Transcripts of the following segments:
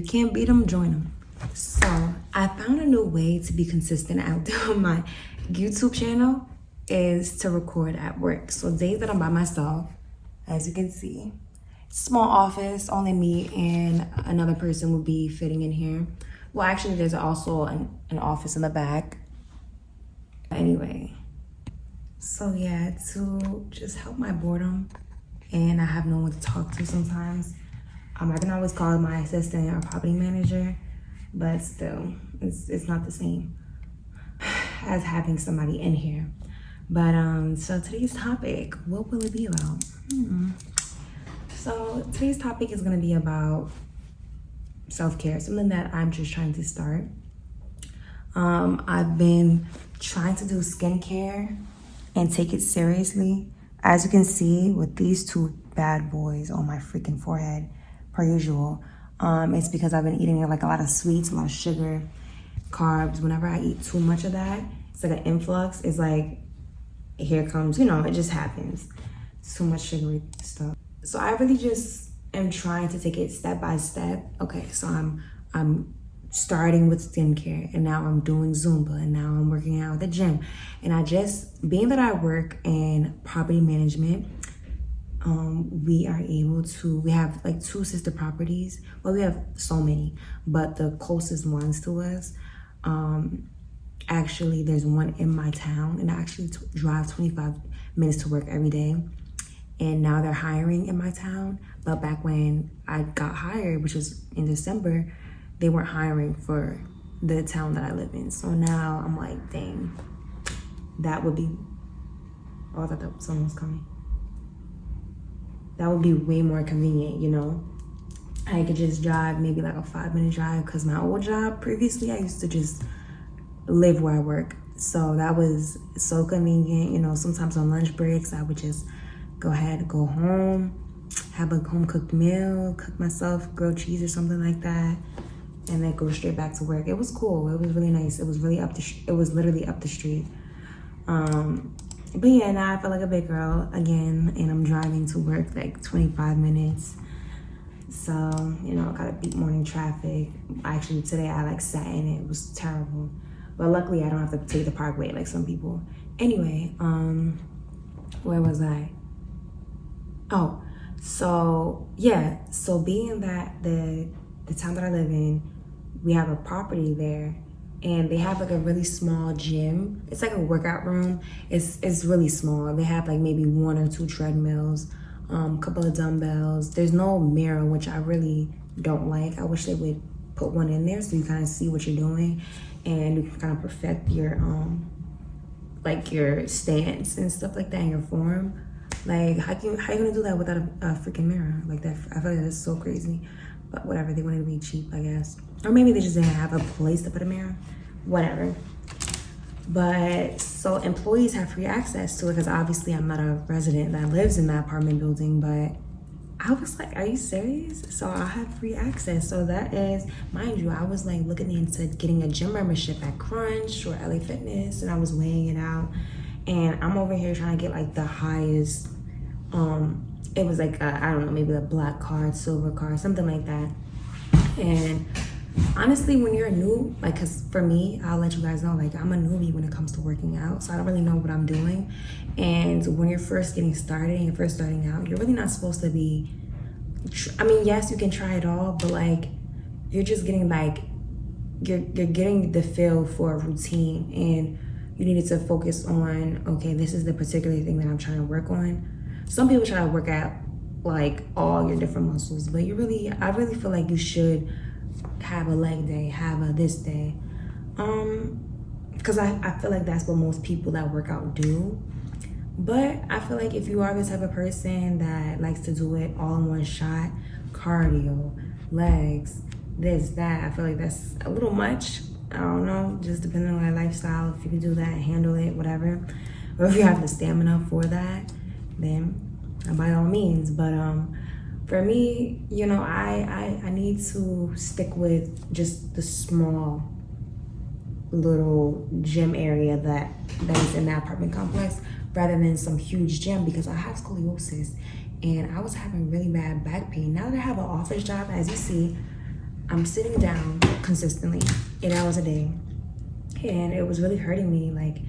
can't beat them, join them. So I found a new way to be consistent out there on my YouTube channel is to record at work. So days that I'm by myself, as you can see, small office, only me and another person will be fitting in here. Well, actually, there's also an office in the back. Anyway, so yeah, to just help my boredom, and I have no one to talk to sometimes. I can always call my assistant or property manager, but still, it's not the same as having somebody in here. But so today's topic, what will it be about? So today's topic is gonna be about self-care, something that I'm just trying to start. I've been trying to do skincare and take it seriously. As you can see with these two bad boys on my freaking forehead, per usual, it's because I've been eating like a lot of sweets, a lot of sugar, carbs. Whenever I eat too much of that, it's like an influx. It's like, here comes, it just happens. It's too much sugary stuff. So I really just am trying to take it step by step. Okay, so I'm starting with skincare, and now I'm doing Zumba, and now I'm working out at the gym. And being that I work in property management, we have like 2 sister properties. Well, we have so many, but the closest ones to us, actually there's one in my town, and I actually drive 25 minutes to work every day. And now they're hiring in my town. But back when I got hired, which was in December, they weren't hiring for the town that I live in. So now I'm like, dang, that would be, oh, I thought that someone was coming. That would be way more convenient, I could just drive maybe like a 5-minute drive, because my old job previously, I used to just live where I work. So that was so convenient, sometimes on lunch breaks, I would just go home, have a home cooked meal, cook myself grilled cheese or something like that, and then go straight back to work. It was cool. It was really nice. It was literally up the street. But yeah, now I feel like a big girl again, and I'm driving to work like 25 minutes. So, I gotta beat morning traffic. Actually, today I sat in it. It was terrible. But luckily I don't have to take the parkway like some people. Anyway, where was I? Oh, so yeah, so being that the town that I live in, we have a property there, and they have like a really small gym. It's like a workout room. It's really small. They have like maybe 1 or 2 treadmills, a couple of dumbbells. There's no mirror, which I really don't like. I wish they would put one in there so you kind of see what you're doing, and you can kind of perfect your like your stance and stuff like that in your form. Like, how you gonna do that without a freaking mirror like that? I feel like that's so crazy. But whatever, they wanted to be cheap, I guess. Or maybe they just didn't have a place to put a mirror. Whatever. But so employees have free access to it, because obviously I'm not a resident that lives in that apartment building. But I was like, are you serious? So I have free access. So that is, mind you, I was like looking into getting a gym membership at Crunch or LA Fitness, and I was weighing it out. And I'm over here trying to get like the highest, it was like, I don't know, maybe a black card, silver card, something like that. And honestly, when you're new, like, cause for me, I'll let you guys know, like, I'm a newbie when it comes to working out. So I don't really know what I'm doing. And when you're first getting started and you're first starting out, you're really not supposed to be, I mean, yes, you can try it all, but like, you're just getting like, you're getting the feel for a routine, and you needed to focus on, okay, this is the particular thing that I'm trying to work on. Some people try to work at like all your different muscles, but I really feel like you should have a leg day, have a this day. Because I feel like that's what most people that work out do. But I feel like if you are the type of person that likes to do it all in one shot, cardio, legs, this, that, I feel like that's a little much. I don't know, just depending on your lifestyle, if you can do that, handle it, whatever. Or if you have the stamina for that, then by all means. But for me, I need to stick with just the small little gym area that is in that apartment complex, rather than some huge gym, because I have scoliosis and I was having really bad back pain. Now that I have an office job, as you see, I'm sitting down consistently 8 hours a day, and it was really hurting me. Like,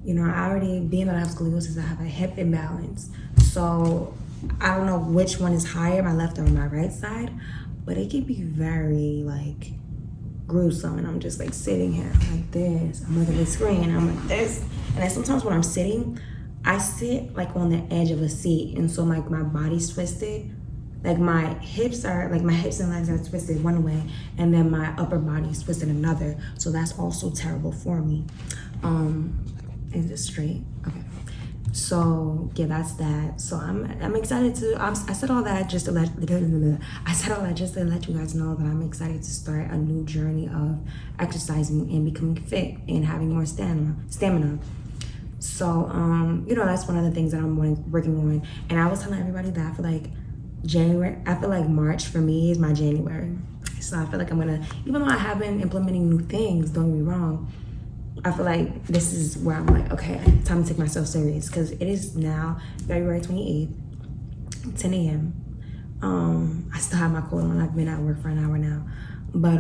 you know, I already, being that I have scoliosis, I have a hip imbalance. So I don't know which one is higher, my left or my right side, but it can be very like gruesome. And I'm just like sitting here like this. I'm looking at the screen, I'm like this. And then sometimes when I'm sitting, I sit like on the edge of a seat. And so like my body's twisted. Like my hips and legs are twisted one way, and then my upper body's twisted another. So that's also terrible for me. Is this straight? Okay. So yeah, that's that. So I'm excited to. I said all that just to let. I said all that just to let you guys know that I'm excited to start a new journey of exercising and becoming fit and having more stamina. So you know, that's one of the things that I'm working on. And I was telling everybody that I feel like March for me is my January. So I feel like I'm gonna, even though I have been implementing new things, don't get me wrong, I feel like this is where I'm like, okay, time to take myself serious, because it is now February 28th, 10 a.m. I still have my coat on. I've been at work for an hour now, but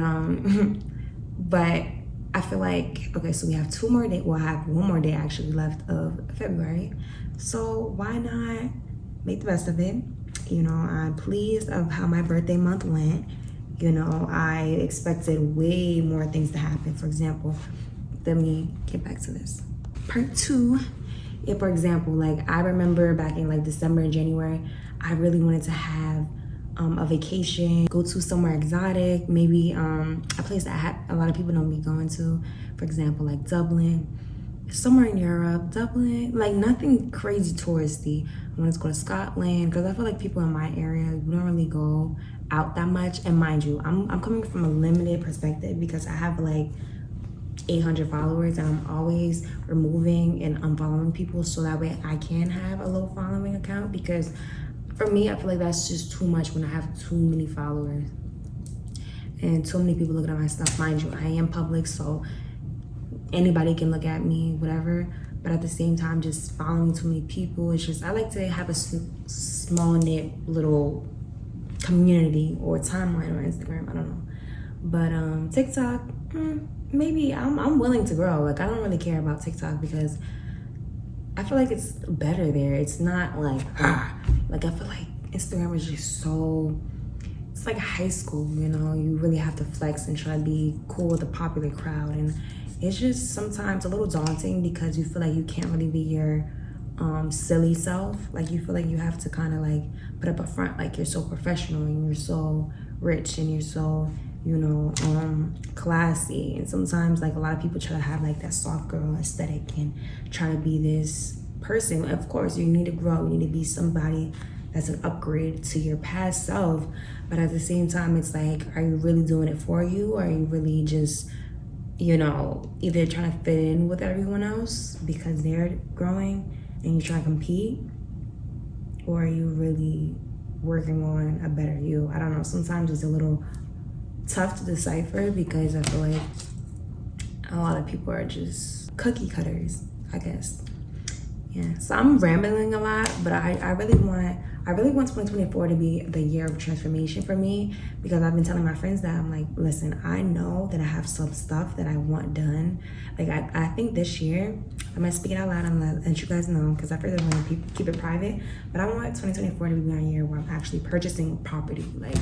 but I feel like, okay, so we have 2 more days. Well, I have 1 more day actually left of February, so why not make the best of it? You know, I'm pleased of how my birthday month went. You know, I expected way more things to happen. For example, let me get back to this. Part 2, yeah, for example, like I remember back in like December and January, I really wanted to have a vacation, go to somewhere exotic, maybe a place that a lot of people don't be going to. For example, like Dublin, somewhere in Europe, Dublin, like nothing crazy touristy. I wanted to go to Scotland, because I feel like people in my area don't really go out that much. And mind you, I'm coming from a limited perspective because I have like 800 followers, and I'm always removing and unfollowing people so that way I can have a low following account, because for me, I feel like that's just too much when I have too many followers and too many people looking at my stuff. Mind you, I am public, so anybody can look at me, whatever. But at the same time, just following too many people, it's just, I like to have a small knit little community or timeline on Instagram, I don't know. But TikTok, maybe I'm willing to grow. Like I don't really care about TikTok because I feel like it's better there. It's not like, like I feel like Instagram is just so, it's like high school, you know? You really have to flex and try to be cool with the popular crowd. And it's just sometimes a little daunting because you feel like you can't really be your silly self. Like you feel like you have to kind of like put up a front like you're so professional and you're so rich and you're so, you know, classy. And sometimes like a lot of people try to have like that soft girl aesthetic and try to be this person. Of course, you need to grow. You need to be somebody that's an upgrade to your past self. But at the same time, it's like, are you really doing it for you? Or are you really just, you know, either trying to fit in with everyone else because they're growing and you try to compete? Or are you really working on a better you? I don't know. Sometimes it's a little tough to decipher because I feel like a lot of people are just cookie cutters, I guess. Yeah, so I'm rambling a lot, but I really want 2024 to be the year of transformation for me, because I've been telling my friends that I'm like, listen, I know that I have some stuff that I want done. Like I think this year, I'm gonna speak it out loud and let you guys know, because I feel like I want to keep it private, but I want 2024 to be my year where I'm actually purchasing property. Like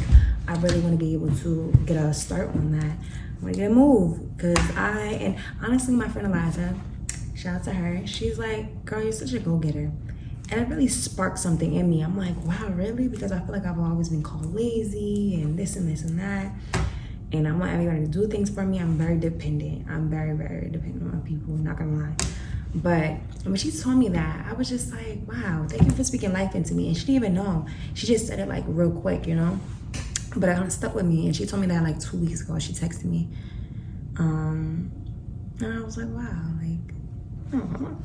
I really want to be able to get a start on that. I want to get a move, because and honestly, my friend Eliza, shout out to her, she's like, girl, you're such a go-getter. And it really sparked something in me. I'm like, wow, really? Because I feel like I've always been called lazy and this and this and that. And I want everybody to do things for me. I'm very dependent. I'm very, very dependent on people, not gonna lie. But when she told me that, I was just like, wow, thank you for speaking life into me. And she didn't even know. She just said it like real quick, you know? But it kind of stuck with me. And she told me that like 2 weeks ago. She texted me. And I was like, wow, like, oh.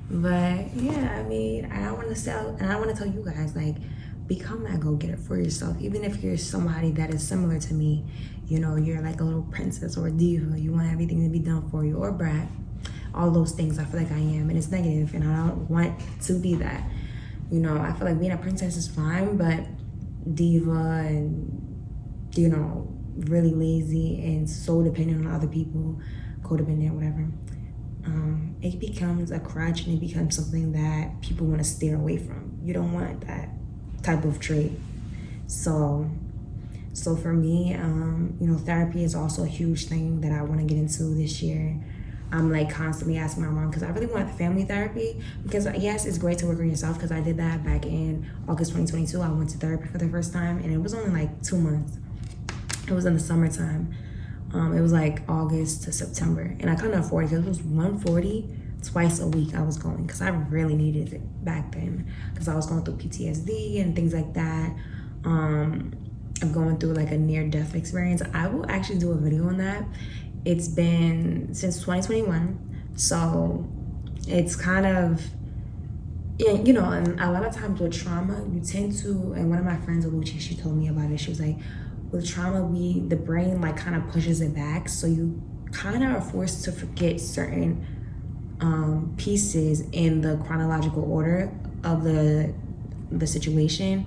But yeah, I mean, I want to tell you guys, like, become that go-getter for yourself. Even if you're somebody that is similar to me, you know, you're like a little princess or a diva, you want everything to be done for you, or brat, all those things I feel like I am, and it's negative, and I don't want to be that. You know, I feel like being a princess is fine, but diva and, you know, really lazy and so dependent on other people, codependent, whatever, it becomes a crutch and it becomes something that people want to steer away from. You don't want that type of trait. So for me, you know, therapy is also a huge thing that I want to get into this year. I'm like constantly asking my mom because I really want family therapy, because yes, it's great to work on yourself, because I did that back in August 2022. I went to therapy for the first time and it was only like 2 months. It was in the summertime. It was like August to September, and I couldn't afford it because it was $140 twice a week I was going, because I really needed it back then, because I was going through PTSD and things like that. I'm going through like a near-death experience. I will actually do a video on that. It's been since 2021, so it's kind of, you know, and a lot of times with trauma, you tend to, and one of my friends, Aluchi, she told me about it. She was like, with trauma, the brain like kind of pushes it back, so you kind of are forced to forget certain pieces in the chronological order of the situation.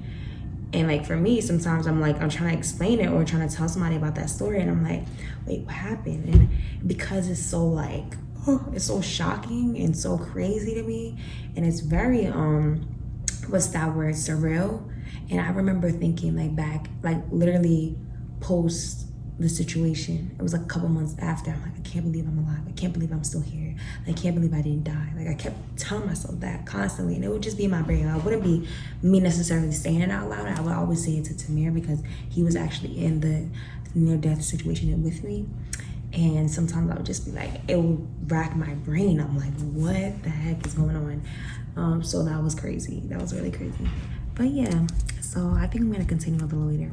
And like for me, sometimes I'm trying to explain it or trying to tell somebody about that story, and I'm like, wait, what happened? And because it's so like, it's so shocking and so crazy to me, and it's very what's that word, surreal. And I remember thinking like back, like literally post the situation, it was like a couple months after, I'm like, I can't believe I'm alive. I can't believe I'm still here. I can't believe I didn't die. Like I kept telling myself that constantly, and it would just be in my brain. I wouldn't be me necessarily saying it out loud. I would always say it to Tamir, because he was actually in the near-death situation with me. And sometimes I would just be like, it would rack my brain. I'm like, what the heck is going on? So that was crazy. That was really crazy. But yeah, so I think I'm gonna continue a little later.